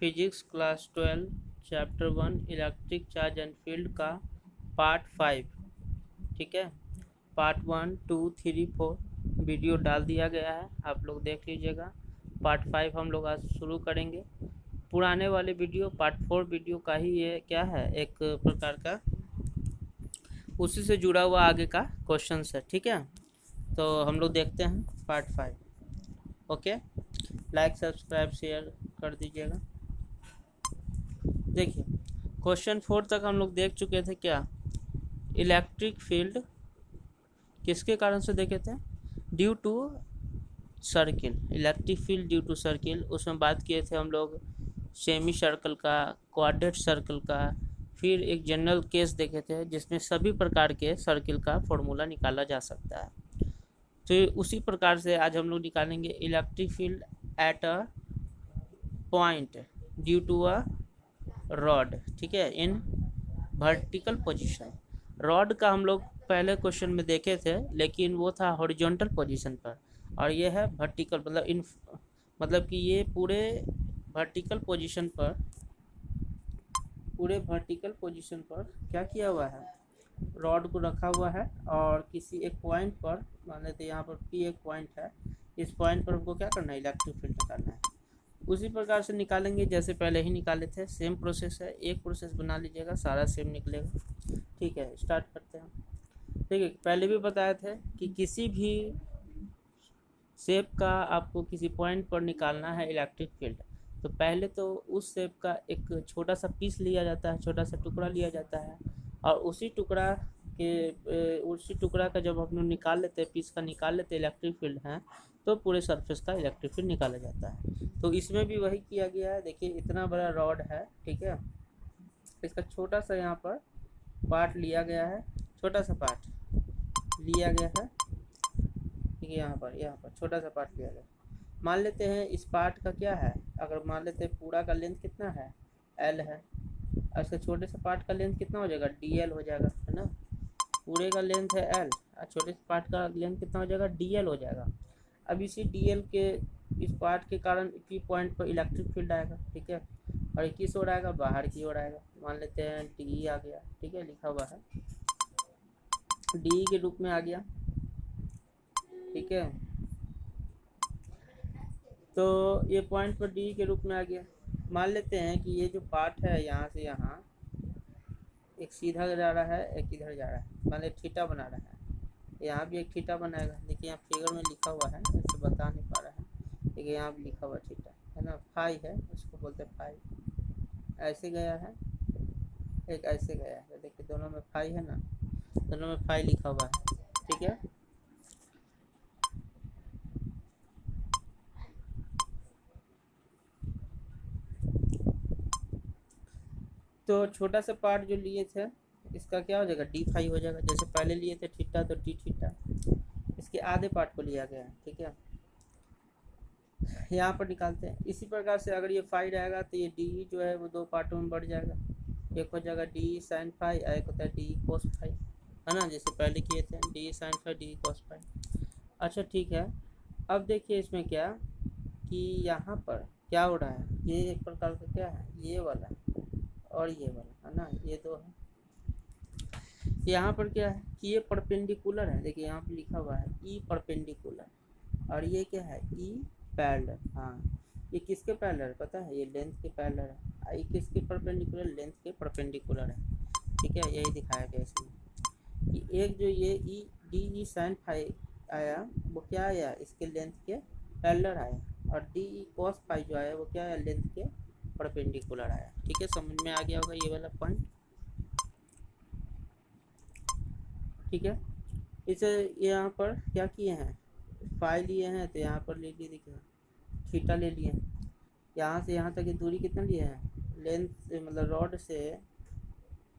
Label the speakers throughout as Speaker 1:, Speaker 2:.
Speaker 1: Physics class 12 chapter 1 electric charge and field का part 5। ठीक है, पार्ट 1, 2, 3, 4 वीडियो डाल दिया गया है, आप लोग देख लीजिएगा। पार्ट 5 हम लोग आज शुरू करेंगे। पुराने वाले वीडियो पार्ट 4 वीडियो का ही ये क्या है, एक प्रकार का उसी से जुड़ा हुआ आगे का क्वेश्चन है। ठीक है, तो हम लोग देखते हैं part 5। Okay, like subscribe share कर दीजिएगा। देखिए, क्वेश्चन 4 तक हम लोग देख चुके थे। क्या इलेक्ट्रिक फील्ड किसके कारण से देखे थे? Due to circle, electric field due to circle. उसमें बात किए थे हम लोग सेमी सर्कल का, क्वाड्रेट सर्कल का, फिर एक जनरल केस देखे थे जिसमें सभी प्रकार के सर्किल का फॉर्मूला निकाला जा सकता है। तो उसी प्रकार से आज हम लोग निकालेंगे electric field at a point due to a rod. ठीक है, इन वर्टिकल पोजीशन। रॉड का हम लोग पहले क्वेश्चन में देखे थे, लेकिन वो था हॉरिजॉन्टल पोजीशन पर, और ये है वर्टिकल, मतलब कि ये पूरे वर्टिकल पोजीशन पर क्या किया हुआ है, रॉड को रखा हुआ है, और किसी एक पॉइंट पर, मान लेते यहाँ पर P एक पॉइंट है, इस पॉइंट पर हमको क्या करना है, इलेक्ट्रिक फील्ड निकालना है। उसी प्रकार से निकालेंगे जैसे पहले ही निकाले थे, सेम प्रोसेस है, एक प्रोसेस बना लीजिएगा, सारा सेम निकलेगा। ठीक है, स्टार्ट करते हैं। ठीक है, पहले भी बताए थे कि किसी भी शेप का आपको किसी पॉइंट पर निकालना है इलेक्ट्रिक फील्ड, तो पहले तो उस शेप का एक छोटा सा पीस लिया जाता है, छोटा सा टुकड़ा लिया जाता है, और उसी टुकड़ा का जब हम लोग निकाल लेते हैं, पीस का निकाल लेते हैं इलेक्ट्रिक फील्ड है, तो पूरे सरफेस का इलेक्ट्रिक फील्ड निकाला जाता है। तो इसमें भी वही किया गया है। देखिए, इतना बड़ा रॉड है, ठीक है, इसका छोटा सा यहाँ पर पार्ट लिया गया है, छोटा सा पार्ट लिया गया है। ठीक है, यहाँ पर छोटा सा पार्ट लिया गया। मान लेते हैं इस पार्ट का क्या है, अगर मान लेते हैं पूरा का लेंथ कितना है, L है, और इसके छोटे से पार्ट का लेंथ कितना हो जाएगा, DL हो जाएगा, है ना। पूरे का लेंथ है L और छोटे से पार्ट का लेंथ कितना हो जाएगा, DL हो जाएगा। अब इसी DL के इस पार्ट के कारण P पॉइंट पर इलेक्ट्रिक फील्ड आएगा। ठीक है, और किस ओर आएगा, बाहर की ओर आएगा। मान लेते हैं DE आ गया, ठीक है, लिखा हुआ है DE के रूप में आ गया। ठीक है, तो ये पॉइंट पर DE के रूप में आ गया। मान लेते हैं कि ये जो पार्ट है यहाँ से यहाँ एक सीधा जा रहा है, एक इधर जा रहा है, मान लीजिए थीटा बना रहा है, यहाँ भी एक थीटा बनाएगा। देखिए यहाँ फिगर में लिखा हुआ है, ऐसे बता नहीं पा रहा है, देखिए यहाँ भी लिखा हुआ थीटा है ना, फाई है, उसको बोलते हैं फाई। ऐसे गया है, एक ऐसे गया है, देखिए दोनों में फाई है ना, दोनों में फाई लिखा हुआ है। ठीक है, तो छोटा सा पार्ट जो लिए थे इसका क्या हो जाएगा, D फाई हो जाएगा। जैसे पहले लिए थे थीटा, तो D थीटा, इसके आधे पार्ट को लिया गया है। ठीक है, यहाँ पर निकालते हैं। इसी प्रकार से अगर ये फाई रहेगा तो ये D जो है वो दो पार्टों में बढ़ जाएगा, एक हो जाएगा D साइन फाई, एक होता है D कोस फाई, है ना, जैसे पहले किए थे D sine phi D cos phi. अच्छा ठीक है, अब देखिए इसमें क्या कि यहाँ पर क्या हो रहा है, ये एक प्रकार का क्या है, ये वाला और ये वाला, है ना, ये दो है। यहाँ पर क्या है कि ये परपेंडिकुलर है, देखिए यहाँ पे लिखा हुआ है E परपेंडिकुलर, और ये क्या है, E पैरेलल। हाँ, ये किसके पैरेलल है पता है, ये लेंथ के पैरेलल है। ये किसके परपेंडिकुलर, लेंथ के परपेंडिकुलर है। ठीक है, यही दिखाया गया इसमें कि एक जो ये DE साइन फाई आया वो क्या आया, इसके लेंथ के पैरेलल आया, और DE कॉस फाई जो आया वो क्या आया, लेंथ के परपेंडिकुलर आया। ठीक है, समझ में आ गया होगा ये वाला पॉइंट। ठीक है, इसे यहाँ पर क्या किए हैं, फाई लिए हैं, तो यहाँ पर ले लिए, देखिए थीटा ले लिए, यहाँ से यहाँ तक की दूरी कितना लिए हैं, लेंथ से मतलब रॉड से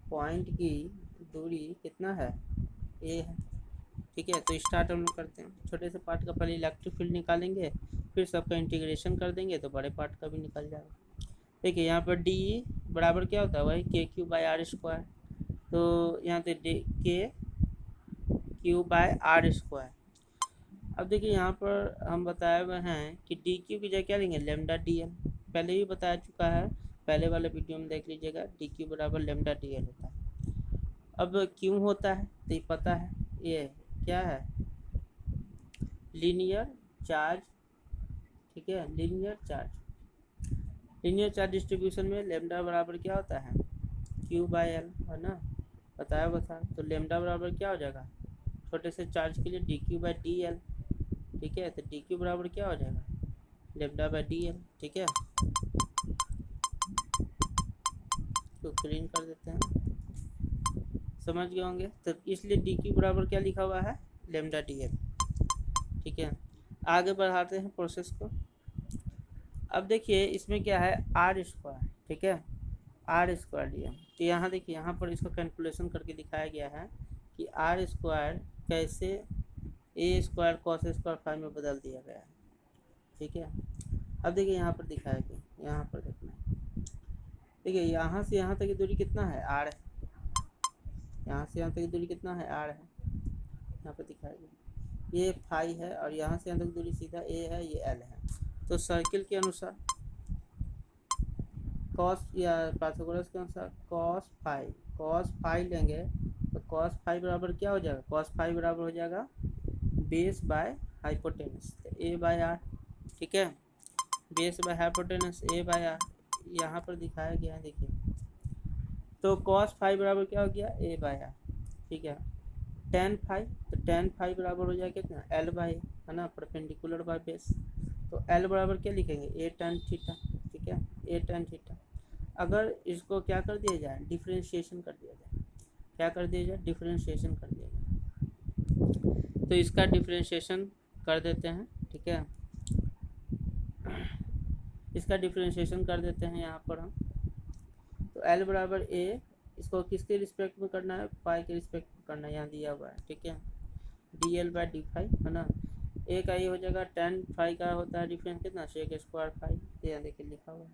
Speaker 1: पॉइंट की दूरी कितना है, A है। ठीक है, तो स्टार्ट हम लोग करते हैं। छोटे से पार्ट का पहले इलेक्ट्रिक फील्ड निकालेंगे, फिर सबका इंटीग्रेशन कर देंगे तो बड़े पार्ट का भी निकल जाएगा। देखिए यहाँ पर DE बराबर क्या होता है, वही KQ/R²। तो यहाँ पे KQ/R²। अब देखिए यहाँ पर हम बताए हुए हैं कि DQ की जगह क्या लेंगे, लेमडा DL। पहले ही बताया चुका है, पहले वाले वीडियो में देख लीजिएगा, डी क्यू बराबर लेमडा डी एल होता है। अब क्यों होता है तो ये पता है, ये क्या है, लीनियर चार्ज, ठीक है, लीनियर चार्ज डिस्ट्रीब्यूशन में लेमडा बराबर क्या होता है, क्यू बाय एल, है ना, बताया बता। तो लेमडा बराबर क्या हो जाएगा, छोटे से चार्ज के लिए D Q by D L, ठीक है, तो डी क्यू बराबर क्या हो जाएगा, लेमडा बाई डी एल, ठीक है। तो क्लीन कर देते हैं, समझ गए होंगे। तो इसलिए डी क्यू बराबर क्या लिखा हुआ है, लेमडा डी एल, ठीक है। आगे बढ़ाते हैं प्रोसेस को। अब देखिए इसमें क्या है, आर स्क्वायर, ठीक है, आर स्क्वायर लिया। तो यहाँ देखिए, यहाँ पर इसको कैलकुलेशन करके दिखाया गया है कि आर स्क्वायर कैसे ए स्क्वायर कॉस स्क्वायर फाइव में बदल दिया गया है, ठीक है। अब देखिए यहाँ पर दिखाया गया, यहाँ पर देखना है, देखिए यहाँ से यहाँ तक की दूरी कितना है, आर है, यहाँ से यहाँ तक की दूरी कितना है, आर है, यहाँ पर दिखाया गया, ये फाई है, और यहाँ से यहाँ तक दूरी सीधा ए है, ये एल है। तो सर्किल के अनुसार कॉस या पाइथागोरस के अनुसार कॉस फाई लेंगे, तो कॉस फाई बराबर क्या हो जाएगा, कॉस फाई बराबर हो जाएगा base by hypotenuse, a by r, ठीक है, base by hypotenuse a by r, यहाँ पर दिखाया गया है, देखिए। तो कॉस फाई बराबर क्या हो गया, ए बाय आर, ठीक है। टेन फाई, तो टेन फाई बराबर हो जाएगा कितना, एल बाय, है ना, परपेंडिकुलर बाय बेस। तो एल बराबर क्या लिखेंगे, ए टेन थीटा, ठीक है, ए टेन थीटा। अगर इसको क्या कर दिया जाए, डिफ्रेंशिएशन कर दिया जाए, क्या कर दिया जाए, डिफ्रेंशिएशन कर दिया जाए। तो इसका डिफ्रेंशिएशन कर देते हैं, ठीक है, इसका डिफ्रेंशिएशन कर देते हैं यहाँ पर हम। तो एल बराबर ए, इसको किसके रिस्पेक्ट में करना है, पाई के रिस्पेक्ट में करना है, यहाँ दिया हुआ है, ठीक है, d l by d phi, है ना। ए का ये हो जाएगा, टेन फाई का होता है डिफरेंस कितना, सेक स्क्वायर फाई, यहाँ देखिए लिखा हुआ है,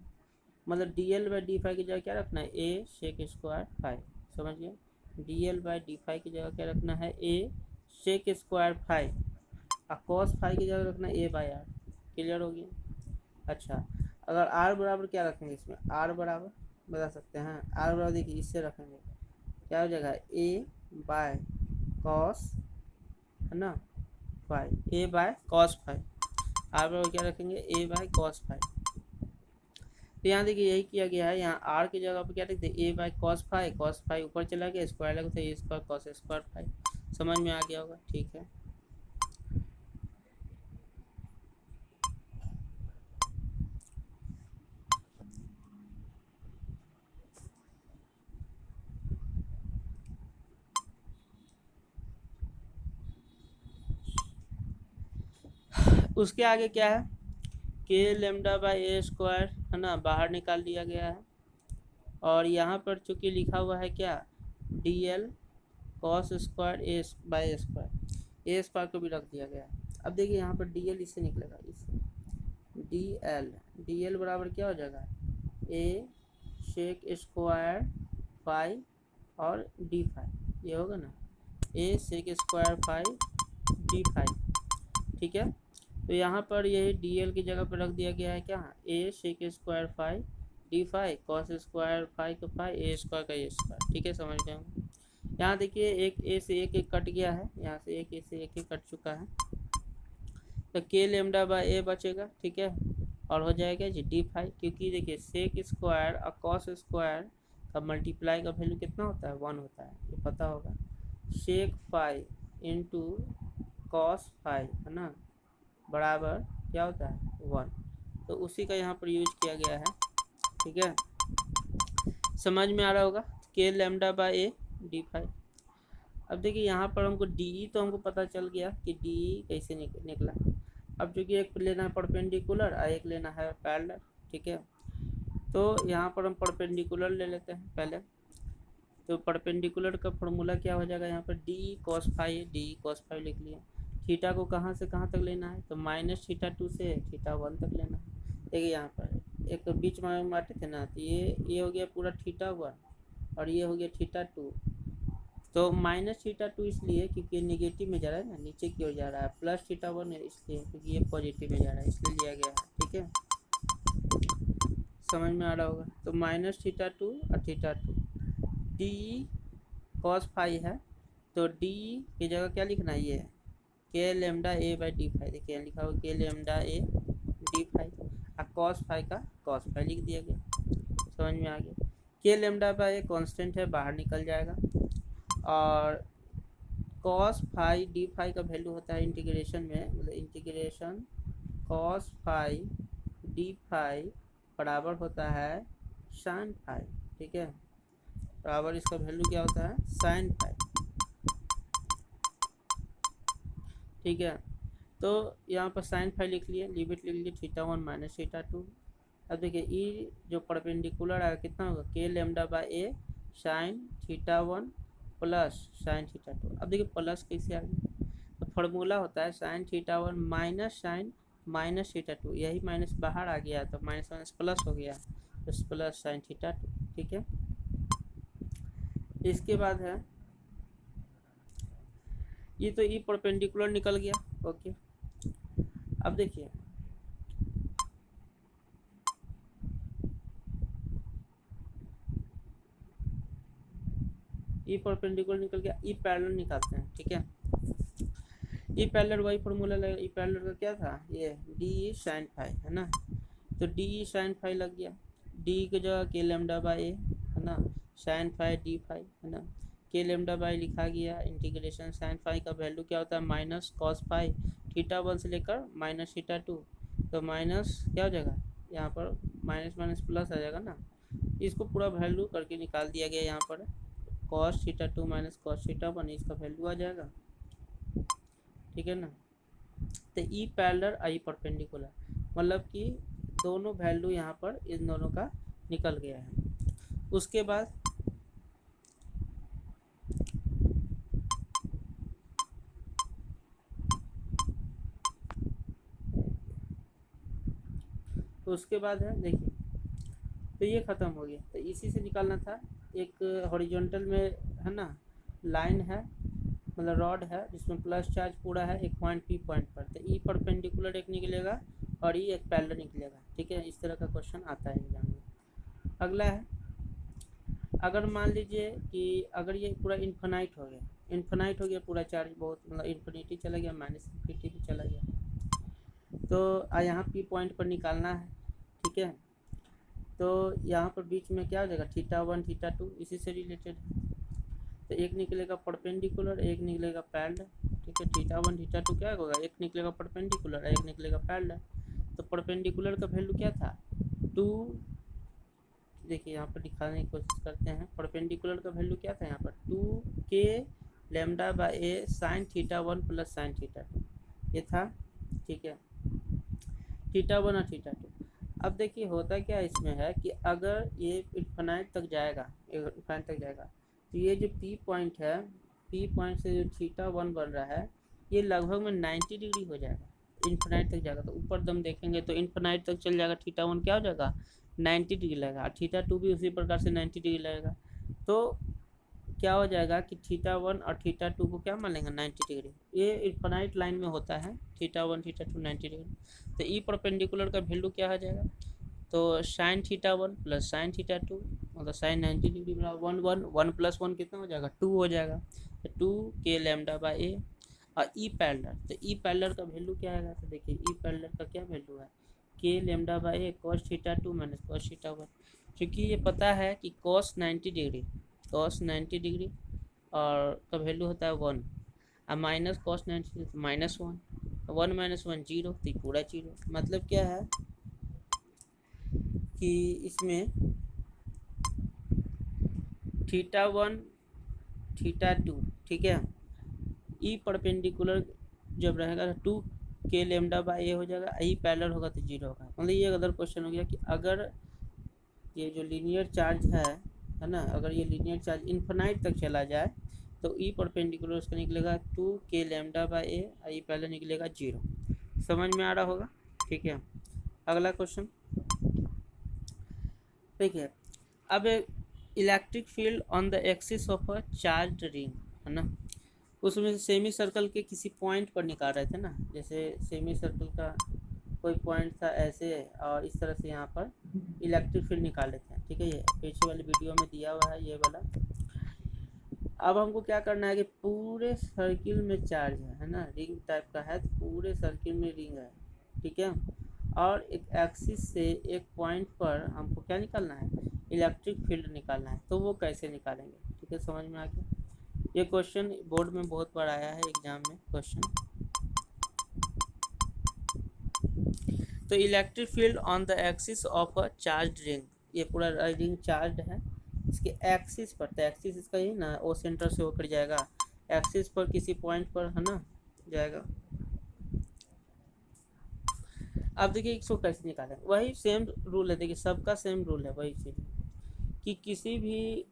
Speaker 1: मतलब d l by d phi की जगह क्या रखना है, ए सेक स्क्वायर फाई, समझिए, d l by d phi की जगह क्या रखना है, ए सेक स्क्वायर फाई, और कॉस फाई की जगह रखना है ए बाई आर, क्लियर हो गया। अच्छा, अगर आर बराबर क्या रखेंगे इसमें, आर बराबर बता सकते हैं, आर बराबर देखिए इससे रखेंगे, क्या हो जाएगा, ए बाय कॉस, है ना, phi, a by cos phi, r बराबर क्या रखेंगे, ए बाय कॉस फाई। तो यहाँ देखिए यही किया गया है, यहाँ आर की जगह पर क्या लिखते हैं, ए बाय कॉस फाई ऊपर चला गया, स्क्वायर लगा तो ए स्क्वायर कॉस स्क्वायर फाई, समझ में आ गया होगा, ठीक है। उसके आगे क्या है, के लेमडा बाई ए स्क्वायर, है ना, बाहर निकाल दिया गया है, और यहाँ पर चूँकि लिखा हुआ है क्या, D L cos square A by square, A square को भी रख दिया गया है। अब देखिए यहाँ पर डी एल इससे निकलेगा, इससे डी एल बराबर क्या हो जाएगा, ए सेक स्क्वायर फाई और डी फाई, ये होगा ना, A sec square phi D phi, ठीक है। तो यहाँ पर यही डी एल की जगह पर रख दिया गया है क्या, A sec square phi D phi cos square phi का फाई, ए स्क्वायर का ए स्क्वायर, ठीक है, समझ गए हम। यहाँ देखिए एक ए से एक कट गया है, यहाँ से एक ए से एक कट चुका है, तो के लेमडा बाय ए बचेगा, ठीक है, और हो जाएगा जी डी फाई, क्योंकि देखिए सेक स्क्वायर और कॉस स्क्वायर का मल्टीप्लाई का वैल्यू कितना होता है, 1 होता है, ये पता होगा, sec phi into cos phi, है ना, बराबर क्या होता है, 1। तो उसी का यहाँ पर यूज किया गया है, ठीक है, समझ में आ रहा होगा, k lambda by a d phi. अब देखिए यहाँ पर हमको डी तो हमको पता चल गया कि डी कैसे निकला। अब चूँकि एक लेना है परपेंडिकुलर और एक लेना है पैरेलल, ठीक है, तो यहाँ पर हम परपेंडिकुलर ले लेते हैं पहले। तो परपेंडिकुलर का फॉर्मूला क्या हो जाएगा, यहाँ पर डी कॉस फाई लिख लिया। थीटा को कहाँ से कहाँ तक लेना है, तो माइनस थीटा 2 से थीटा 1 तक लेना है। देखिए यहाँ पर एक बीच में बांटे थे ना, तो ये हो गया पूरा थीटा 1 और ये हो गया थीटा 2। तो माइनस थीटा 2 इसलिए क्योंकि नेगेटिव में जा रहा है ना, नीचे की ओर जा रहा है, प्लस थीटा 1 है इसलिए क्योंकि ये पॉजिटिव में जा रहा है, इसलिए लिया गया है, ठीक है। समझ में आ रहा होगा। तो माइनस थीटा टू और theta two, d cos phi है, तो डी की जगह क्या लिखना है, ये k lambda a by d phi, देखिए यहाँ लिखा हुआ k lambda a d phi, और कॉस फाई का कॉस फाई लिख दिया गया। समझ में आ गया। के लेमडा बाई ए कॉन्स्टेंट है, बाहर निकल जाएगा, और कॉस फाई डी फाई का वैल्यू होता है इंटीग्रेशन में, मतलब integration cos phi D phi बराबर होता है साइन फाई, ठीक है, बराबर इसका वैल्यू क्या होता है, साइन फाई, ठीक है। तो यहाँ पर साइन फाई लिख लिए, लिमिट लिख लिए theta one minus theta to. अब देखिए ई जो परपेंडिकुलर आएगा कितना होगा, k lambda by A sign theta one plus sine theta two. अब देखिए प्लस कैसे आ गया, तो फॉर्मूला होता है sine theta one minus sine minus theta two, यही माइनस बाहर आ गया तो माइनस माइनस प्लस हो गया, तो प्लस साइन थीटा टू, ठीक है। इसके बाद है ये, तो ई परपेंडिकुलर निकल गया, ओके। अब देखिए ई परपेंडिकुलर निकल गया, ई पैरेलल निकालते हैं, ठीक है। ई पैरेलल वही फॉर्मूला लगेगा, ई पैरेलल का क्या था, ये डी साइन फाई है ना, तो डी साइन फाई लग गया, डी की जगह के लेमडा बाई ए है ना, साइन फाई डी फाई है ना, के लेमडा बाई लिखा गया, इंटीग्रेशन साइन फाई का वैल्यू क्या होता है minus cos phi theta one से लेकर माइनस थीटा टू, तो माइनस क्या हो जाएगा, यहाँ पर माइनस माइनस प्लस आ जाएगा ना, इसको पूरा वैल्यू करके निकाल दिया गया यहाँ पर, cos theta two minus cos theta one, इसका वैल्यू आ जाएगा, ठीक है ना। तो ई पैरेलल आई परपेंडिकुलर, मतलब कि दोनों वैल्यू यहाँ पर इन दोनों का निकल गया है। उसके बाद है देखिए, तो ये ख़त्म हो गया, तो इसी से निकालना था। एक हॉरिजॉन्टल में है ना लाइन है, मतलब रॉड है जिसमें प्लस चार्ज पूरा है एक पॉइंट पी पॉइंट पर, तो ई परपेंडिकुलर एक निकलेगा और ई एक पैरेलल निकलेगा, ठीक है। इस तरह का क्वेश्चन आता है एग्जाम में। अगला है, अगर मान लीजिए कि अगर ये पूरा इन्फिनाइट हो गया पूरा चार्ज, बहुत मतलब इन्फिनिटी चला गया, माइनस इन्फिनिटी भी चला गया, तो यहाँ पी पॉइंट पर निकालना है, ठीक है। तो यहाँ पर बीच में क्या हो जाएगा, थीटा वन थीटा टू इसी से रिलेटेड है, तो एक निकलेगा परपेंडिकुलर एक निकलेगा पैरेलल, ठीक है। थीटा वन थीटा टू क्या होगा, एक निकलेगा परपेंडिकुलर एक निकलेगा पैरेलल, तो परपेंडिकुलर का वैल्यू क्या था, टू, देखिए यहाँ पर दिखाने की कोशिश करते हैं, परपेंडिकुलर का वैल्यू क्या था यहाँ पर, टू के lambda by A sign theta one plus sine theta two, ये था, ठीक है, थीटा वन और थीटा टू। अब देखिए होता क्या इसमें है कि अगर ये इन्फिनाइट तक जाएगा, तो ये जो पी पॉइंट है, पी पॉइंट से जो थीटा वन बन रहा है ये लगभग में 90 डिग्री हो जाएगा, इन्फिनाइट तक जाएगा, तो ऊपर दम देखेंगे तो इन्फिनाइट तक चल जाएगा, थीटा वन क्या हो जाएगा 90 डिग्री लगेगा, और थीटा टू भी उसी प्रकार से 90 डिग्री लगेगा, तो क्या हो जाएगा कि थीटा वन और थीटा टू को क्या मान लेंगे 90 डिग्री, ये इन्फिनाइट लाइन में होता है, theta one theta two 90 degree, तो ई परपेंडिकुलर का वैल्यू क्या हो जाएगा, तो sign theta one plus sine theta two, मतलब साइन 90 डिग्री बराबर वन प्लस वन कितना हो जाएगा 2 हो जाएगा, तो 2 के लेमडा बाई ए, और ई पैरेलल, तो ई पैरेलल का वैल्यू क्या आएगा, तो देखिए ई पैरेलल का क्या वैल्यू है, के lambda by A cos theta two minus cos theta one, क्योंकि ये पता है कि कॉस 90 डिग्री और का वैल्यू होता है 1, और minus cos 90 minus 1, 1 minus 1 zero, तो पूरा जीरो, मतलब क्या है कि इसमें थीटा वन थीटा टू, ठीक है, ई परपेंडिकुलर जब रहेगा तो 2 के लेमडा बाई ए हो जाएगा, ई पैरेलल होगा तो जीरो होगा, मतलब ये अदर क्वेश्चन हो गया कि अगर ये जो लीनियर चार्ज है ना, अगर ये लीनियर चार्ज इन्फिनाइट तक चला जाए तो ई परपेंडिकुलर उसका निकलेगा 2 के lambda by A, E parallel निकलेगा 0, समझ में आ रहा होगा, ठीक है। अगला क्वेश्चन देखिए, अब electric field on the axis of a charge ring है ना, उसमें सेमी सर्कल के किसी पॉइंट पर निकाल रहे थे ना, जैसे सेमी सर्कल का कोई पॉइंट था ऐसे और इस तरह से यहाँ पर इलेक्ट्रिक फील्ड निकाल लेते हैं। ठीक है, ये पीछे वाली वीडियो में दिया हुआ है ये वाला। अब हमको क्या करना है कि पूरे सर्किल में चार्ज है ना, रिंग टाइप का है, तो पूरे सर्किल में रिंग है। ठीक है, और एक एक्सिस से एक पॉइंट पर हमको क्या निकालना है, इलेक्ट्रिक फील्ड निकालना है। तो वो कैसे निकालेंगे, ठीक है, समझ में आ गया। ये क्वेश्चन बोर्ड में बहुत बार आया है एग्जाम में क्वेश्चन। तो electric field on the axis of a charge ring, ये पूरा रिंग चार्ज है, इसके एक्सिस पर, तो एक्सिस इसका ही ना, ओ सेंटर से होकर जाएगा एक्सिस पर किसी पॉइंट पर, है ना, जाएगा। अब देखिए इसको कैसे निकालें, वही सेम रूल है, देखिए सबका सेम रूल है, वही चीज़ कि किसी भी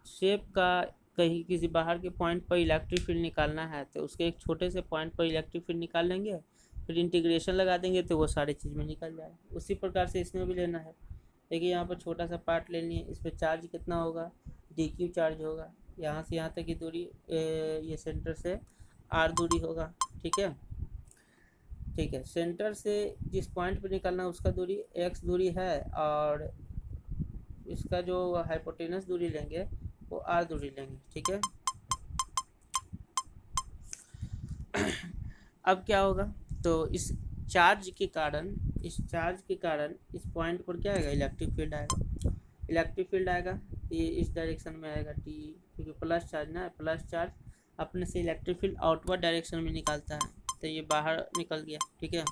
Speaker 1: शेप का कहीं किसी बाहर के पॉइंट पर इलेक्ट्रिक फील्ड निकालना है तो उसके एक छोटे से पॉइंट पर इलेक्ट्रिक फील्ड निकाल लेंगे, फिर इंटीग्रेशन लगा देंगे तो वो सारी चीज़ में निकल जाएगा। उसी प्रकार से इसमें भी लेना है। देखिए यहाँ पर छोटा सा पार्ट लेनी है, इस पर चार्ज कितना होगा, DQ चार्ज होगा, यहाँ से यहाँ तक की दूरी ये सेंटर से R दूरी होगा। ठीक है, ठीक है, सेंटर से जिस पॉइंट पर निकलना है उसका दूरी X दूरी है, और इसका जो हाइपोटेनस दूरी लेंगे वो R दूरी लेंगे। ठीक है, अब क्या होगा, तो इस चार्ज के कारण इस पॉइंट पर क्या आएगा, इलेक्ट्रिक फील्ड आएगा। इलेक्ट्रिक फील्ड आएगा ये इस डायरेक्शन में आएगा T, क्योंकि प्लस चार्ज ना, प्लस चार्ज अपने से इलेक्ट्रिक फील्ड आउटवर्ड डायरेक्शन में निकालता है, तो ये बाहर निकल गया। ठीक है,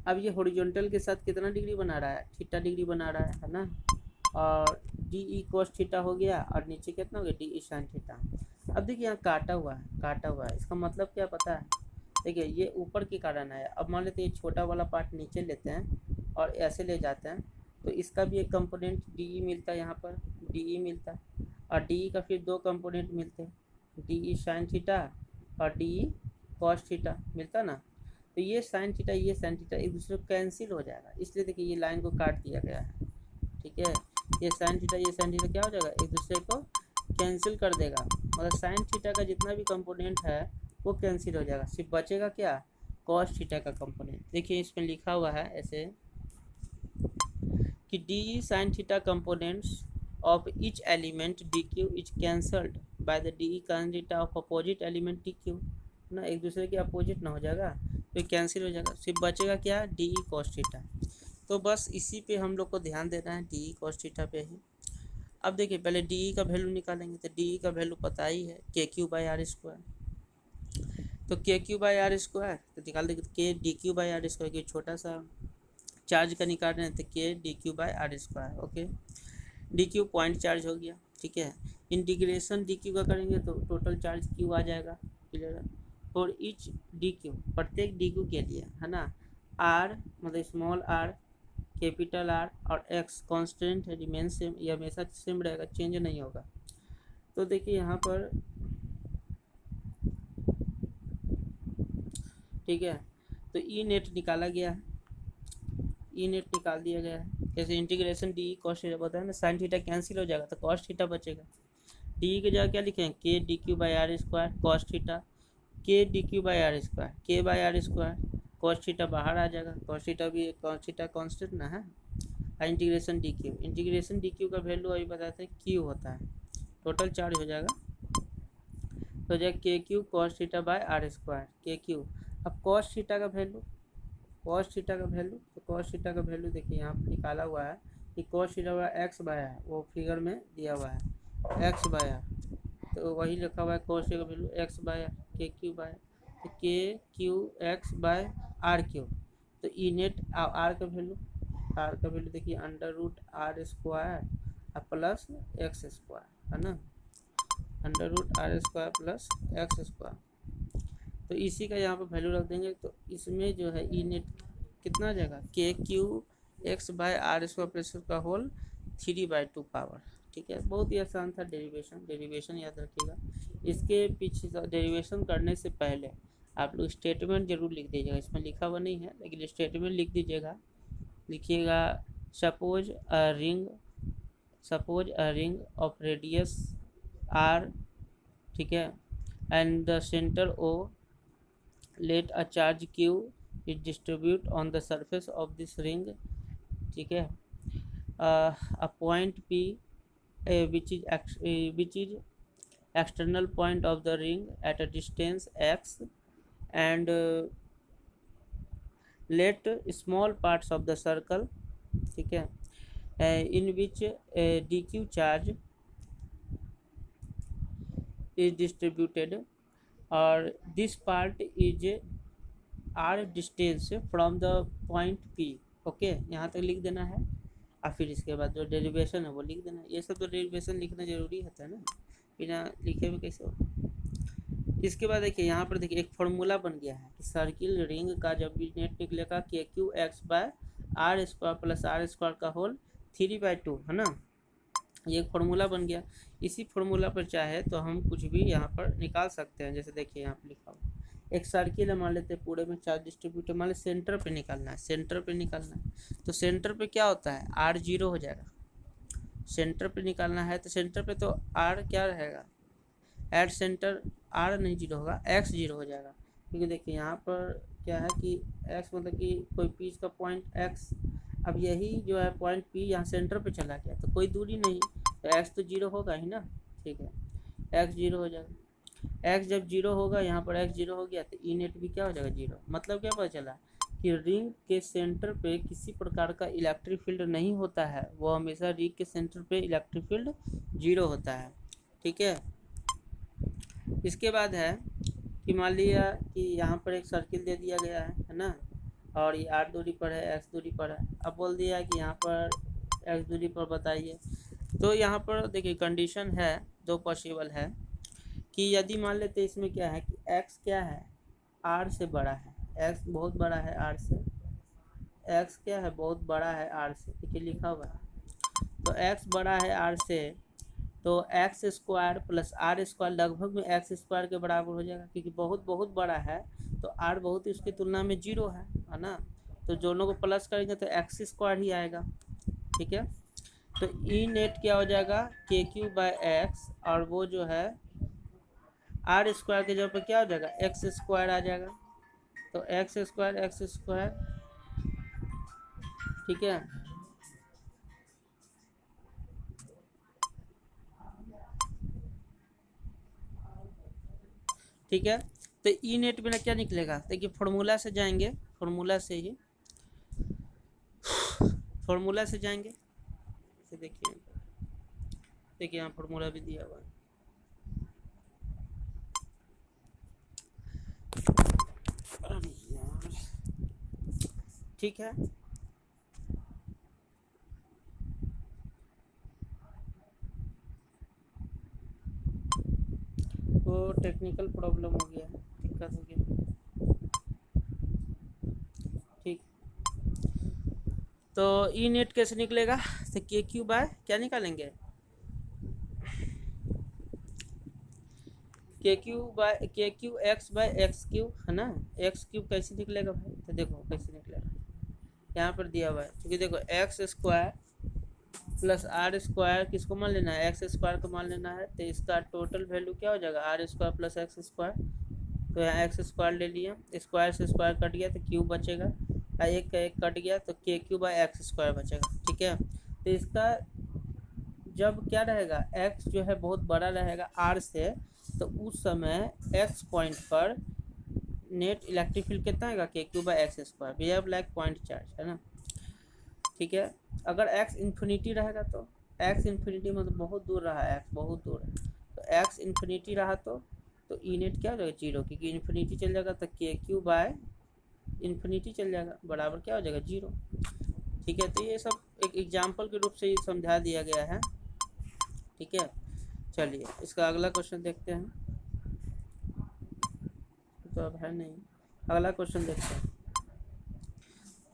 Speaker 1: अब ये हॉरिजॉन्टल के साथ कितना डिग्री बना रहा है, थीटा डिग्री बना रहा है ना, और DE cos थीटा हो गया, और नीचे कितना हो गया, DE sin थीटा। अब देखिए यहाँ काटा हुआ है, इसका मतलब क्या पता है, देखिए ये ऊपर के कारण आया। अब मान लेते हैं ये छोटा वाला पार्ट नीचे लेते हैं और ऐसे ले जाते हैं, तो इसका भी एक कंपोनेंट DE मिलता है, यहाँ पर DE मिलता है, और DE का फिर दो कंपोनेंट मिलते हैं, DE sin थीटा और DE cos थीटा मिलता ना। तो ये sin थीटा एक दूसरे को कैंसिल हो जाएगा, इसलिए देखिए ये लाइन को काट दिया गया है। ठीक है, ये sin थीटा क्या हो जाएगा, एक दूसरे को कैंसिल कर देगा, मतलब sin थीटा का जितना भी कंपोनेंट है वो कैंसिल हो जाएगा, सिर्फ बचेगा क्या, cos थीटा का कंपोनेंट। देखिए इसमें लिखा हुआ है ऐसे कि DE sin theta components of each element DQ is cancelled by the DE sin theta of opposite element DQ ना, एक दूसरे के अपोजिट ना हो जाएगा तो कैंसिल हो जाएगा, सिर्फ बचेगा क्या, DE cos थीटा। तो बस इसी पे हम लोग को ध्यान देना है, DE cos थीटा पे ही। अब देखिए पहले DE का वैल्यू निकालेंगे, तो DE का वैल्यू पता ही है KQ/R², तो KQ/R², तो निकाल देंगे K DQ/R², कि छोटा सा चार्ज का निकाल रहे हैं तो K DQ/R²। Okay, DQ point charge हो गया। ठीक है, इंटीग्रेशन DQ का करेंगे तो टोटल चार्ज Q आ जाएगा, क्लियर है। और ईच DQ, प्रत्येक DQ के लिए, है ना, R मतलब स्मॉल r, कैपिटल R और X कांस्टेंट है, रिमेन सेम, ये हमेशा सेम रहेगा, चेंज नहीं होगा। तो देखिए यहाँ पर, ठीक है, तो E नेट निकाला गया है, E नेट निकाल दिया गया है। जैसे इंटीग्रेशन DE cos थीटा बताया ना, sin थीटा कैंसिल हो जाएगा तो cos थीटा बचेगा। DE के जगह क्या लिखें, K DQ/R² cos theta, K DQ/R², K/R², cos theta बाहर आ जाएगा, cos थीटा भी cos थीटा कांस्टेंट ना है, इंटीग्रेशन DQ का वैल्यू अभी बताते हैं Q होता है, टोटल चार्ज हो जाएगा, तो हो जाएगा KQ cos थीटा/R², KQ। अब cos थीटा का वैल्यू, तो cos थीटा का वैल्यू देखिए यहाँ पर निकाला हुआ है कि cos थीटा X/R, वो फिगर में दिया हुआ है X/R, तो वही लिखा हुआ है cos थीटा का वैल्यू X/R, KQ/R, तो KQ/X/R3, तो E नेट R का वैल्यू देखिए √R² प्लस X², है ना, √R² प्लस X², तो इसी का यहाँ पर वैल्यू रख देंगे, तो इसमें जो है E नेट कितना आ जाएगा, KQ/X/R² प्लस का होल 3/2 पावर। ठीक है, बहुत ही आसान था, डेरिवेशन याद रखिएगा। इसके पीछे डेरिवेशन करने से पहले आप लोग स्टेटमेंट जरूर लिख दीजिएगा, इसमें लिखा हुआ नहीं है लेकिन स्टेटमेंट लिख दीजिएगा, लिखिएगा suppose a ring of radius R, ठीक है, and the centre O, let a charge Q is distribute on the surface of this ring, ठीक है, a point P which is external point of the ring at a distance x, and let small parts of the circle, ठीक है, in which dq charge is distributed, और this part is r distance from the point p। Okay, यहाँ तक लिख देना है, और फिर इसके बाद जो डेरिवेशन है वो लिख देना है। ये सब तो डेरिवेशन लिखना जरूरी होता है ना, बिना लिखे हुए कैसे होता। इसके बाद देखिए यहाँ पर देखिए एक फॉर्मूला बन गया है कि सर्किल रिंग का जब भी नेट निकलेगा k q x by r square plus r square का होल 3/2 है ना, ये एक फार्मूला बन गया। इसी फार्मूला पर चाहे तो हम कुछ भी यहाँ पर निकाल सकते हैं। जैसे देखिए यहाँ पर लिखा हुआ एक सर्किल है, मान लेते हैं पूरे में चार्ज डिस्ट्रीब्यूटर, मान लेते सेंटर पे निकालना है, सेंटर पे निकालना है तो सेंटर पे क्या होता है, आर जीरो हो जाएगा। सेंटर पे निकालना है तो सेंटर पे तो आर क्या रहेगा, एट सेंटर आर नहीं जीरो होगा, एक्स जीरो हो जाएगा। क्योंकि देखिए यहाँ पर क्या है कि एक्स मतलब कि कोई पीस का पॉइंट एक्स, अब यही जो है पॉइंट पी यहाँ सेंटर पे चला गया तो कोई दूरी नहीं, तो एक्स तो जीरो होगा ही ना, ठीक है, एक्स जीरो हो जाएगा। एक्स जब जीरो होगा, यहाँ पर एक्स जीरो हो गया तो ई नेट भी क्या हो जाएगा, जीरो। मतलब क्या पता चला कि रिंग के सेंटर पे किसी प्रकार का इलेक्ट्रिक फील्ड नहीं होता है, वो हमेशा रिंग के सेंटर पे इलेक्ट्रिक फील्ड जीरो होता है, ठीक है। इसके बाद है कि मान लिया कि यहाँ पर एक सर्किल दे दिया गया है ना, और ये आर दूरी पर है, एक्स दूरी पर है। अब बोल दिया कि यहाँ पर एक्स दूरी पर बताइए, तो यहाँ पर देखिए कंडीशन है, दो पॉसिबल है कि यदि मान लेते इसमें क्या है कि x क्या है, r से बड़ा है, x बहुत बड़ा है r से, x क्या है, बहुत बड़ा है r से, देखिए लिखा हुआ है, तो x बड़ा है r से, तो x square plus r square लगभग में एक्स स्क्वायर के बराबर हो जाएगा, क्योंकि बहुत बहुत बड़ा है तो आर बहुत ही उसकी तुलना में जीरो है ना, तो दोनों को प्लस करेंगे तो एक्स स्क्वायर ही आएगा, ठीक है। तो ई नेट क्या हो जाएगा, के क्यू बाय एक्स, और वो जो है आर स्क्वायर के जगह पर क्या हो जाएगा, एक्स स्क्वायर आ जाएगा, तो एक्स स्क्वायर, ठीक है। ठीक है, तो ई नेट में क्या निकलेगा, देखिए फॉर्मूला से जाएंगे, फॉर्मूला से जाएंगे, देखिए यहाँ फॉर्मूला भी दिया हुआ है, अरे यार, ठीक है। तो टेक्निकल प्रॉब्लम हो गया, दिक्कत हो गया, ठीक। तो ई नेट कैसे निकलेगा, तो के क्यू बाय क्या निकालेंगे, k q x by x q है ना, एक्स क्यूब कैसे निकलेगा भाई, तो देखो कैसे निकलेगा, यहाँ पर दिया हुआ है, क्योंकि देखो x square plus r square किसको मान लेना है, एक्स स्क्वायर को मान लेना है, तो इसका टोटल वैल्यू क्या हो जाएगा, r square plus x square, तो यहाँ एक्स स्क्वायर ले लिया, स्क्वायर से स्क्वायर कट गया तो क्यूब बचेगा, एक का एक कट गया तो k q by x square बचेगा, ठीक है। तो इसका जब क्या रहेगा, एक्स जो है बहुत बड़ा रहेगा आर से, तो उस समय एक्स पॉइंट पर नेट इलेक्ट्रिक फील्ड कितना आएगा, k q by x square, we have like point charge है ना, ठीक है। अगर x इन्फिनिटी रहेगा तो x इन्फिनिटी मतलब बहुत दूर रहा है, x बहुत दूर है, तो x इन्फिनिटी रहा तो ई नेट क्या हो जाएगा, जीरो, क्योंकि इन्फिनिटी चल जाएगा तो के क्यू बाय इन्फिनिटी चल जाएगा, बराबर क्या हो जाएगा, जीरो, ठीक है। तो ये सब एक एग्जाम्पल के रूप से समझा दिया गया है, ठीक है। चलिए इसका अगला क्वेश्चन देखते हैं, तो अब है नहीं, अगला क्वेश्चन देखते हैं,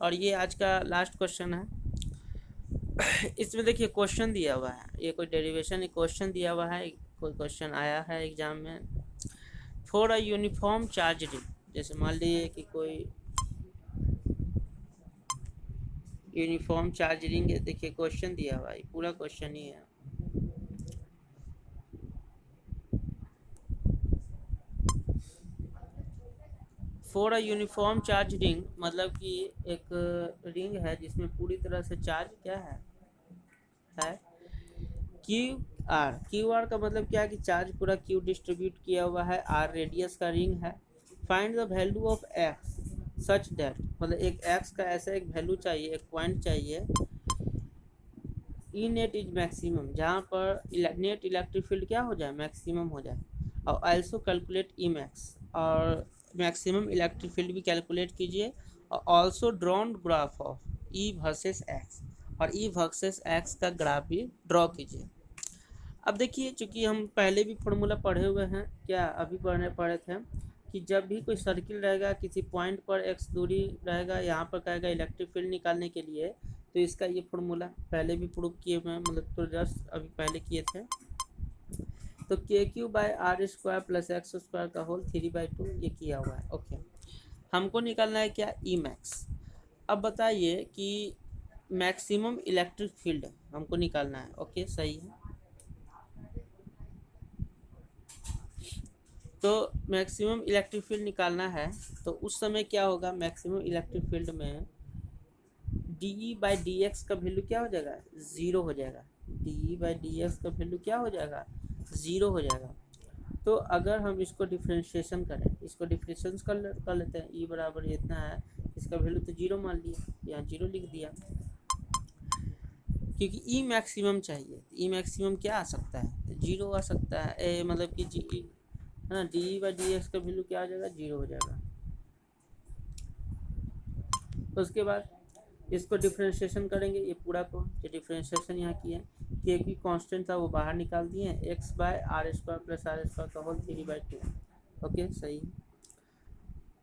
Speaker 1: और ये आज का लास्ट क्वेश्चन है। इसमें देखिए क्वेश्चन दिया हुआ है, ये कोई डेरिवेशन क्वेश्चन दिया हुआ है, कोई क्वेश्चन आया है एग्जाम में, for a uniform charge ring, जैसे मान लीजिए कि कोई यूनिफॉर्म चार्ज रिंग है, देखिए क्वेश्चन दिया हुआ है, पूरा क्वेश्चन ही है, for a uniform charge ring, मतलब कि एक रिंग है जिसमें पूरी तरह से चार्ज क्या है क्यू आर का मतलब क्या है कि चार्ज पूरा क्यू डिस्ट्रीब्यूट किया हुआ है, आर रेडियस का रिंग है। Find the value of x such that, मतलब एक एक्स का ऐसा एक वैल्यू चाहिए, एक पॉइंट चाहिए, ई नेट इज मैक्सिमम, जहाँ पर नेट इलेक्ट्रिक फील्ड क्या हो जाए, मैक्सिमम हो जाए। और आल्सो कैलकुलेट ई मैक्स, और मैक्सिमम इलेक्ट्रिक फील्ड भी कैलकुलेट कीजिए। और also drawn graph of E versus x, और ई वर्सेस एक्स का ग्राफ भी ड्रॉ कीजिए। अब देखिए, चूंकि हम पहले भी फॉर्मूला पढ़े हुए हैं, क्या अभी पढ़े थे कि जब भी कोई सर्किल रहेगा, किसी पॉइंट पर एक्स दूरी रहेगा, यहाँ पर कहेगा इलेक्ट्रिक फील्ड निकालने के लिए, तो इसका ये फॉर्मूला पहले भी प्रूव किए हुए हैं, मतलब तो जस्ट अभी पहले किए थे। तो k q by r square plus x square का होल 3/2 ये किया हुआ है। ओके, हमको निकालना है क्या, ई मैक्स। अब बताइए कि मैक्सिमम इलेक्ट्रिक फील्ड हमको निकालना है। ओके, सही है। तो मैक्सिमम इलेक्ट्रिक फील्ड निकालना है, तो उस समय क्या होगा, मैक्सिमम इलेक्ट्रिक फील्ड में डी बाई डी एक्स का वैल्यू क्या हो जाएगा, ज़ीरो हो जाएगा। डी बाई डी एक्स का वैल्यू क्या हो जाएगा, ज़ीरो हो जाएगा। तो अगर हम इसको डिफ्रेंशिएशन करें, इसको डिफ्रेंशिएशन कर लेते हैं, ई बराबर इतना है, इसका वैल्यू तो जीरो मान लिया, यहाँ जीरो लिख दिया, क्योंकि ई मैक्सिमम चाहिए। ई मैक्सिमम क्या आ सकता है, जीरो आ सकता है, मतलब कि जी है ना, डी बाई डी एक्स का वैल्यू क्या हो जाएगा, जीरो हो जाएगा। तो उसके बाद इसको डिफ्रेंशिएशन करेंगे, ये पूरा को जो डिफ्रेंशिएशन यहाँ किए, के की कांस्टेंट था वो बाहर निकाल दिए, x by r square plus r square का होल 3/2। ओके, सही।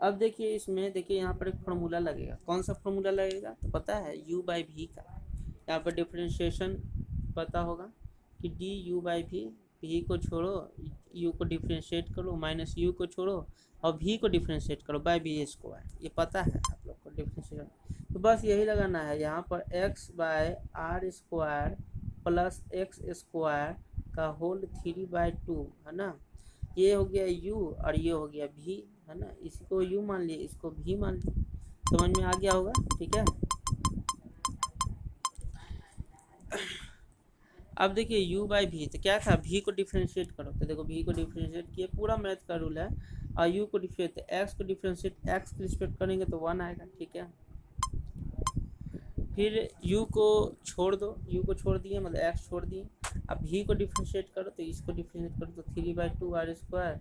Speaker 1: अब देखिए, इसमें देखिए यहाँ पर एक फार्मूला लगेगा, कौन सा फार्मूला लगेगा, तो पता है u बाई वी का। यहाँ पर डिफ्रेंशिएशन पता होगा कि d u by v, v को छोड़ो, u को डिफ्रेंशिएट करो, माइनस u को छोड़ो और v को डिफ्रेंशिएट करो बाय वी स्क्वायर, ये पता है आप लोग को डिफ्रेंशिएशन। तो बस यही लगाना है, यहाँ पर x by r square plus x square का होल 3/2 है ना, ये हो गया u और ये हो गया v है ना, इसको u मान लिए, इसको v मान लिए, समझ में आ गया होगा, ठीक है। अब देखिए u बाई वी, तो क्या था, v को डिफ्रेंशिएट करो, तो देखो v को डिफ्रेंशिएट किए, पूरा मैथ का रूल है, और u को डिफ्रेंशिएट, x को डिफ्रेंशिएट x के रिस्पेक्ट करेंगे तो 1 आएगा, ठीक है। फिर u को छोड़ दो, u को छोड़ दिए मतलब x छोड़ दिए, अब v को डिफ्रेंशिएट करो, तो इसको डिफ्रेंशिएट करो तो 3/2 आर स्क्वायर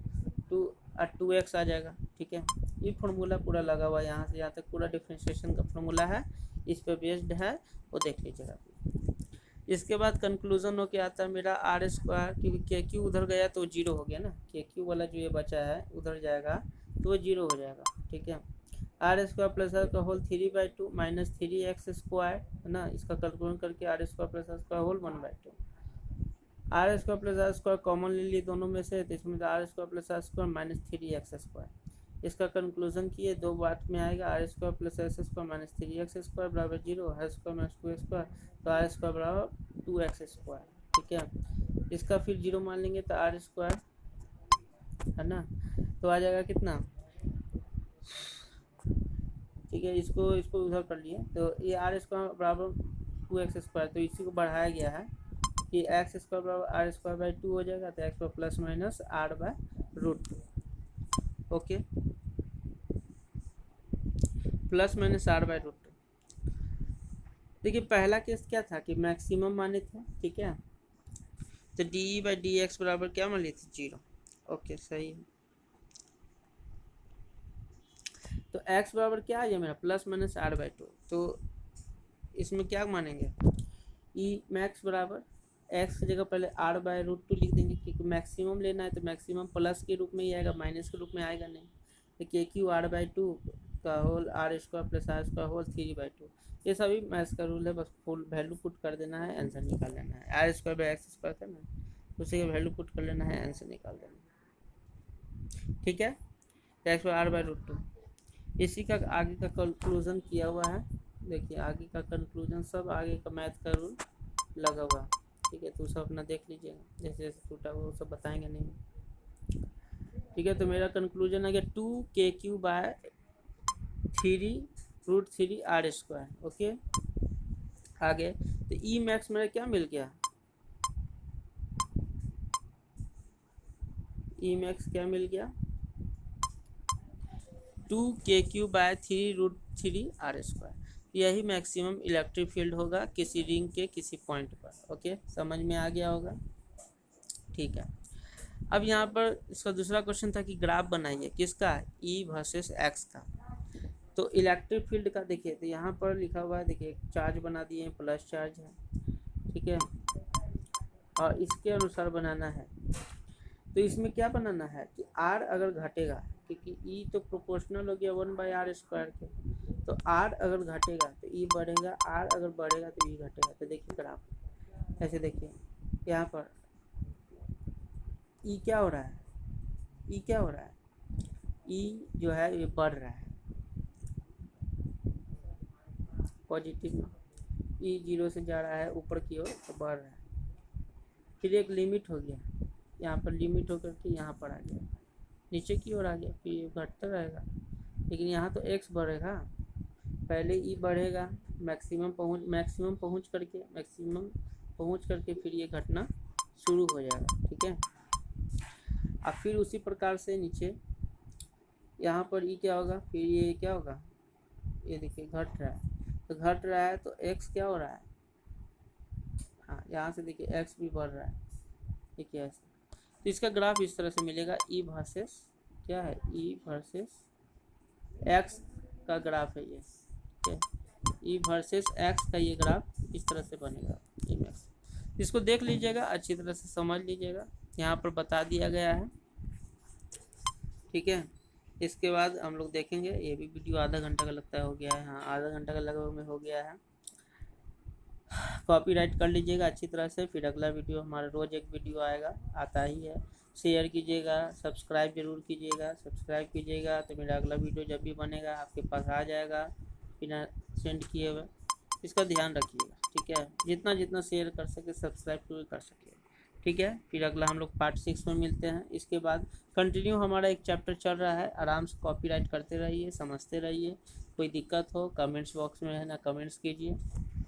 Speaker 1: 2x आ जाएगा, ठीक है। ये फार्मूला पूरा लगा हुआ है, यहाँ से यहाँ तक पूरा डिफ्रेंशिएशन का फार्मूला है, इस पर बेस्ड है, वो देख लीजिएगा। इसके बाद कंक्लूजन हो के आता है मेरा आर स्क्वायर, क्योंकि के क्यू उधर गया तो जीरो हो गया ना, के क्यू वाला जो ये बचा है उधर जाएगा तो वो जीरो हो जाएगा, ठीक है। आर स्क्वायर प्लस आर का होल 3/2 माइनस 3x स्क्वायर है ना, इसका कैलकुलेट करके r square plus r square whole 1/2। R square plus r square common ले लिए दोनों में से, तो इसमें r square plus r square minus 3x square, इसका कंक्लूजन किए, दो बात में आएगा, r square plus x square minus 3x square बराबर 0, r square minus 2x square, तो आर स्क्वायर बराबर 2x स्क्वायर, ठीक है। इसका फिर 0 मान लेंगे तो आर स्क्वायर है ना, तो आ जाएगा कितना, ठीक है। इसको उधर कर लिए, तो ये आर स्क्वायर बराबर 2x स्क्वायर, तो इसी को बढ़ाया गया है कि एक्स स्क्वायर बराबर आर स्क्वायर बाई 2 हो जाएगा, तो एक्स पर plus minus r by root 2, okay, plus minus r by root 2। देखिए पहला केस क्या था कि मैक्सिमम माने थे, ठीक है, तो डी बाई डी एक्स बराबर क्या मान लिए थे, 0, ओके, सही है। तो x बराबर क्या आ गया मेरा, प्लस माइनस आर बाई 2, तो इसमें क्या मानेंगे, ई मैक्स बराबर x की जगह पहले आर बाय रूट 2 लिख देंगे, क्योंकि मैक्सिमम लेना है तो मैक्सिमम प्लस के रूप में ही आएगा, माइनस के रूप में आएगा नहीं। तो के क्यू आर बाई 2 का whole r square plus r square whole 3/2, ये सभी मैथ्स का रूल है, बस फुल वैल्यू पुट कर देना है, आंसर निकाल लेना है। R square by x square करना है, उसी का वैल्यू पुट कर लेना है, आंसर निकाल देना है, ठीक है। तो x by r by root 2, इसी का आगे का कंक्लूजन किया हुआ है, देखिए आगे का कंक्लूजन सब आगे का मैथ का रूल लगा हुआ है, ठीक है। तो सब अपना देख लीजिएगा, जैसे जैसे टूटा हुआ वो सब बताएंगे नहीं, ठीक है। तो मेरा कंक्लूजन है कि 2 के क्यू बाय 3√3r²। ओके, आगे तो ई मैक्स मेरा क्या मिल गया, ई मैक्स क्या मिल गया, 2kq/3√3r²। यही मैक्सिमम इलेक्ट्रिक फील्ड होगा किसी रिंग के किसी पॉइंट पर। ओके, समझ में आ गया होगा, ठीक है। अब यहाँ पर इसका दूसरा क्वेश्चन था कि ग्राफ बनाइए, किसका, ई वर्सेस एक्स का। तो इलेक्ट्रिक फील्ड का देखिए, तो यहाँ पर लिखा हुआ है, देखिए चार्ज बना दिए, प्लस चार्ज है, ठीक है, और इसके अनुसार बनाना है। तो इसमें क्या बनाना है कि r अगर घटेगा, क्योंकि e तो प्रोपोर्शनल हो गया 1/r² के, तो r अगर घटेगा तो e बढ़ेगा, r अगर बढ़ेगा तो e घटेगा। तो देखिए ग्राफ ऐसे, देखिए यहाँ पर e क्या हो रहा है, e क्या हो रहा है, e जो है ये बढ़ रहा है पॉजिटिव में, e 0 से जा रहा है ऊपर की ओर तो बढ़ रहा है। फिर एक लिमिट हो गया, यहाँ पर लिमिट होकर के यहाँ पर आ गया, नीचे की ओर आ गया, फिर ये घटता रहेगा। लेकिन यहाँ तो x बढ़ेगा, पहले e बढ़ेगा, मैक्सिमम पहुँच करके फिर ये घटना शुरू हो जाएगा, ठीक है। अब फिर उसी प्रकार से नीचे यहाँ पर e क्या होगा, फिर ये क्या होगा, ये देखिए घट रहा है, तो घट रहा है तो x क्या हो रहा है, हाँ यहाँ से देखिए x भी बढ़ रहा है, ठीक है ऐसे। तो इसका ग्राफ इस तरह से मिलेगा, ई वर्सेस क्या है, ई वर्सेस एक्स का ग्राफ है ये, ठीक है, ई वर्सेस एक्स का ये ग्राफ इस तरह से बनेगा, ई मैक्स। इसको देख लीजिएगा, अच्छी तरह से समझ लीजिएगा, यहाँ पर बता दिया गया है, ठीक है। इसके बाद हम लोग देखेंगे, ये भी वीडियो आधा घंटा का लगता है हो गया है, हाँ आधा घंटा का लगभग में हो गया है। कॉपीराइट कर लीजिएगा अच्छी तरह से, फिर अगला वीडियो हमारा रोज़ एक वीडियो आएगा, आता ही है। शेयर कीजिएगा, सब्सक्राइब जरूर कीजिएगा, तो मेरा अगला वीडियो जब भी बनेगा आपके पास आ जाएगा बिना सेंड किए हुए। इसका ध्यान रखिएगा, ठीक है, जितना शेयर कर सके सब्सक्राइब जरूर कर सके, ठीक है। फिर अगला हम लोग पार्ट 6 में मिलते हैं। इसके बाद कंटिन्यू हमारा एक चैप्टर चल रहा है, आराम से कॉपीराइट करते रहिए, समझते रहिए। कोई दिक्कत हो कमेंट्स बॉक्स में है ना, कमेंट्स कीजिए,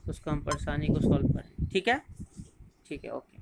Speaker 1: उसको हम परेशानी को सॉल्व करें, ठीक है, ठीक है, ओके।